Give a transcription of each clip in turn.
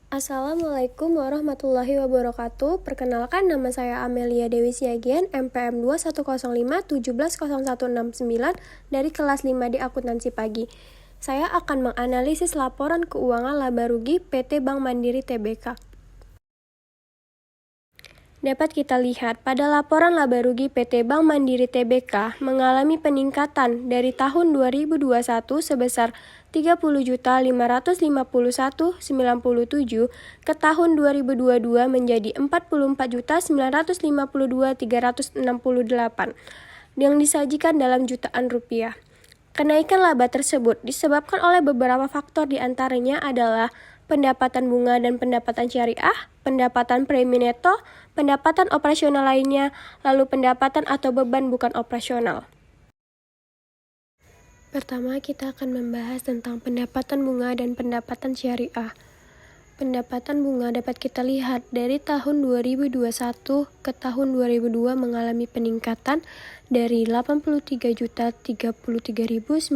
Assalamualaikum warahmatullahi wabarakatuh. Perkenalkan, nama saya Amelia Dewi Siagian, MPM 2105-170169 dari kelas 5 di Akuntansi Pagi. Saya akan menganalisis laporan keuangan laba rugi PT Bank Mandiri Tbk. Dapat kita lihat, pada laporan laba rugi PT Bank Mandiri Tbk mengalami peningkatan dari tahun 2021 sebesar 30.551.097 ke tahun 2022 menjadi 44.952.368 yang disajikan dalam jutaan rupiah. Kenaikan laba tersebut disebabkan oleh beberapa faktor, diantaranya adalah pendapatan bunga dan pendapatan syariah, pendapatan premi neto, pendapatan operasional lainnya, lalu pendapatan atau beban bukan operasional. Pertama, kita akan membahas tentang pendapatan bunga dan pendapatan syariah. Pendapatan bunga dapat kita lihat dari tahun 2021 ke tahun 2002 mengalami peningkatan dari 83.033.945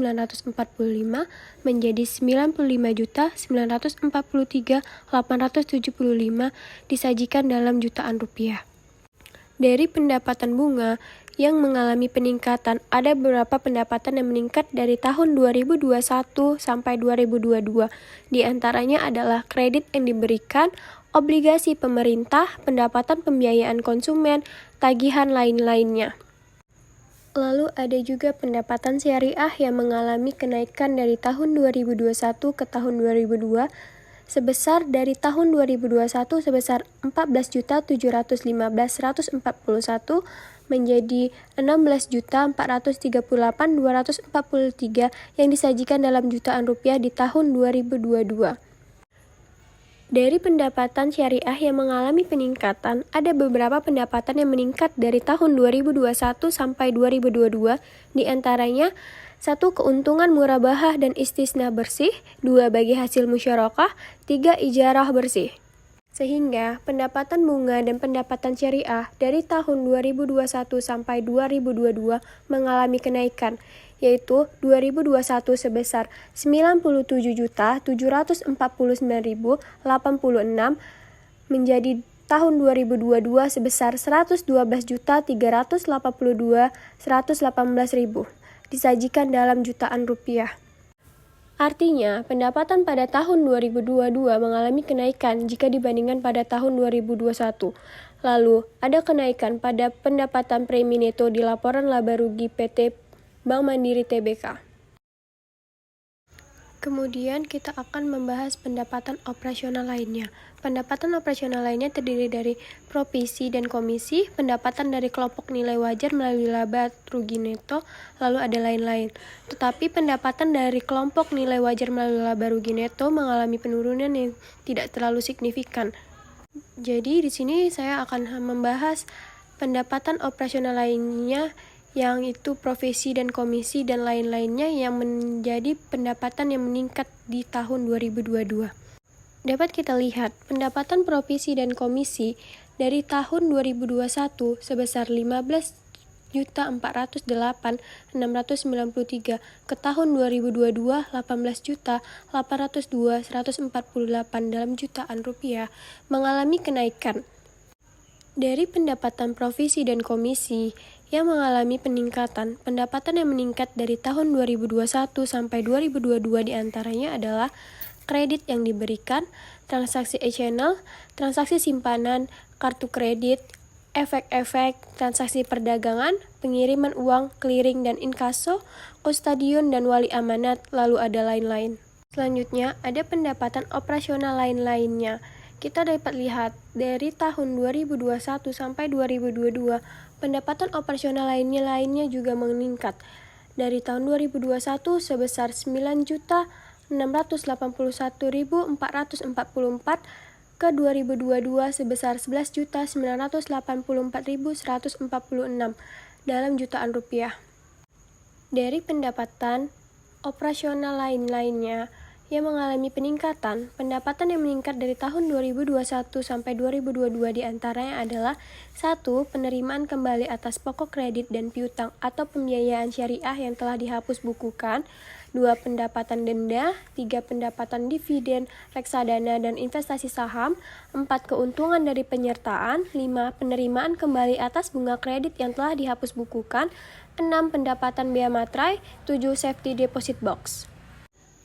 menjadi 95.943.875 disajikan dalam jutaan rupiah. Dari pendapatan bunga yang mengalami peningkatan, ada beberapa pendapatan yang meningkat dari tahun 2021 sampai 2022. Di antaranya adalah kredit yang diberikan, obligasi pemerintah, pendapatan pembiayaan konsumen, tagihan lain-lainnya. Lalu ada juga pendapatan syariah yang mengalami kenaikan dari tahun 2021 ke tahun 2002 sebesar dari tahun 2021 sebesar 14.715.141 menjadi 16.438.243 yang disajikan dalam jutaan rupiah di tahun 2022. Dari pendapatan syariah yang mengalami peningkatan, ada beberapa pendapatan yang meningkat dari tahun 2021 sampai 2022, di antaranya 1. Keuntungan murabahah dan istisna bersih, 2. Bagi hasil musyarakah, 3. Ijarah bersih. Sehingga pendapatan bunga dan pendapatan syariah dari tahun 2021 sampai 2022 mengalami kenaikan, yaitu 2021 sebesar 97.749.086 menjadi tahun 2022 sebesar 112.382.118.000 disajikan dalam jutaan rupiah. Artinya, pendapatan pada tahun 2022 mengalami kenaikan jika dibandingkan pada tahun 2021. Lalu, ada kenaikan pada pendapatan premi neto di laporan laba rugi PT Bank Mandiri Tbk. Kemudian kita akan membahas pendapatan operasional lainnya. Pendapatan operasional lainnya terdiri dari provisi dan komisi, pendapatan dari kelompok nilai wajar melalui laba rugi neto, lalu ada lain-lain. Tetapi pendapatan dari kelompok nilai wajar melalui laba rugi neto mengalami penurunan yang tidak terlalu signifikan. Jadi di sini saya akan membahas pendapatan operasional lainnya, yang itu provisi dan komisi dan lain-lainnya yang menjadi pendapatan yang meningkat di tahun 2022. Dapat kita lihat pendapatan provisi dan komisi dari tahun 2021 sebesar 15.408.693 ke tahun 2022 18.802.148 dalam jutaan rupiah mengalami kenaikan. Dari pendapatan provisi dan komisi yang mengalami peningkatan, pendapatan yang meningkat dari tahun 2021 sampai 2022 diantaranya adalah kredit yang diberikan, transaksi e-channel, transaksi simpanan, kartu kredit, efek-efek, transaksi perdagangan, pengiriman uang, clearing dan inkaso, kustodion dan wali amanat, lalu ada lain-lain. Selanjutnya, ada pendapatan operasional lain-lainnya. Kita dapat lihat dari tahun 2021 sampai 2022, pendapatan operasional lainnya juga meningkat. Dari tahun 2021 sebesar 9.681.444 ke 2022 sebesar 11.984.146 dalam jutaan rupiah. Dari pendapatan operasional lain-lainnya yang mengalami peningkatan, pendapatan yang meningkat dari tahun 2021 sampai 2022 diantaranya adalah 1. Penerimaan kembali atas pokok kredit dan piutang atau pembiayaan syariah yang telah dihapus bukukan, 2 pendapatan denda, 3 pendapatan dividen, reksadana dan investasi saham, 4 keuntungan dari penyertaan, 5 penerimaan kembali atas bunga kredit yang telah dihapus bukukan, 6 pendapatan bea materai, 7 safety deposit box.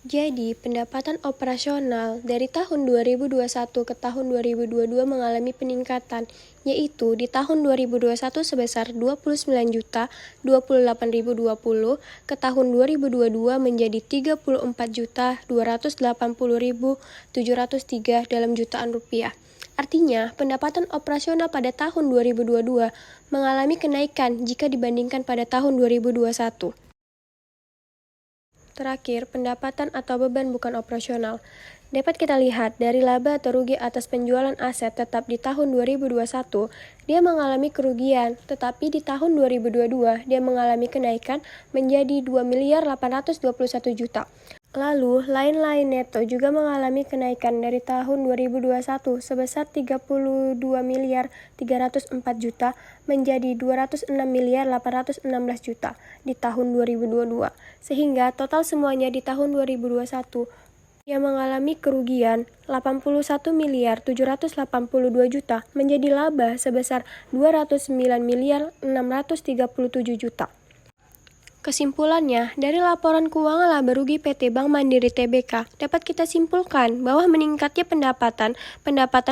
Jadi, pendapatan operasional dari tahun 2021 ke tahun 2022 mengalami peningkatan, yaitu di tahun 2021 sebesar 29.028.020, ke tahun 2022 menjadi 34.280.703 dalam jutaan rupiah. Artinya, pendapatan operasional pada tahun 2022 mengalami kenaikan jika dibandingkan pada tahun 2021. Terakhir, pendapatan atau beban bukan operasional. Dapat kita lihat dari laba atau rugi atas penjualan aset tetap di tahun 2021, dia mengalami kerugian, tetapi di tahun 2022 dia mengalami kenaikan menjadi 2.821.000.000. Lalu, lain-lain neto juga mengalami kenaikan dari tahun 2021 sebesar 32.304.000.000 menjadi 26.816.000.000 di tahun 2022. Sehingga total semuanya di tahun 2021 yang mengalami kerugian 81.782.000.000 menjadi laba sebesar 209.637.000.000. Kesimpulannya, dari laporan keuangan laba rugi PT Bank Mandiri Tbk, dapat kita simpulkan bahwa meningkatnya pendapatan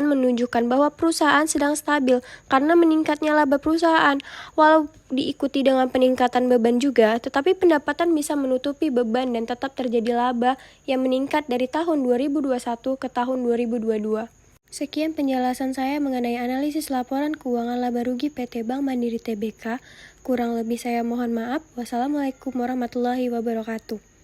menunjukkan bahwa perusahaan sedang stabil karena meningkatnya laba perusahaan. Walau diikuti dengan peningkatan beban juga, tetapi pendapatan bisa menutupi beban dan tetap terjadi laba yang meningkat dari tahun 2021 ke tahun 2022. Sekian penjelasan saya mengenai analisis laporan keuangan laba rugi PT Bank Mandiri Tbk. Kurang lebih saya mohon maaf. Wassalamualaikum warahmatullahi wabarakatuh.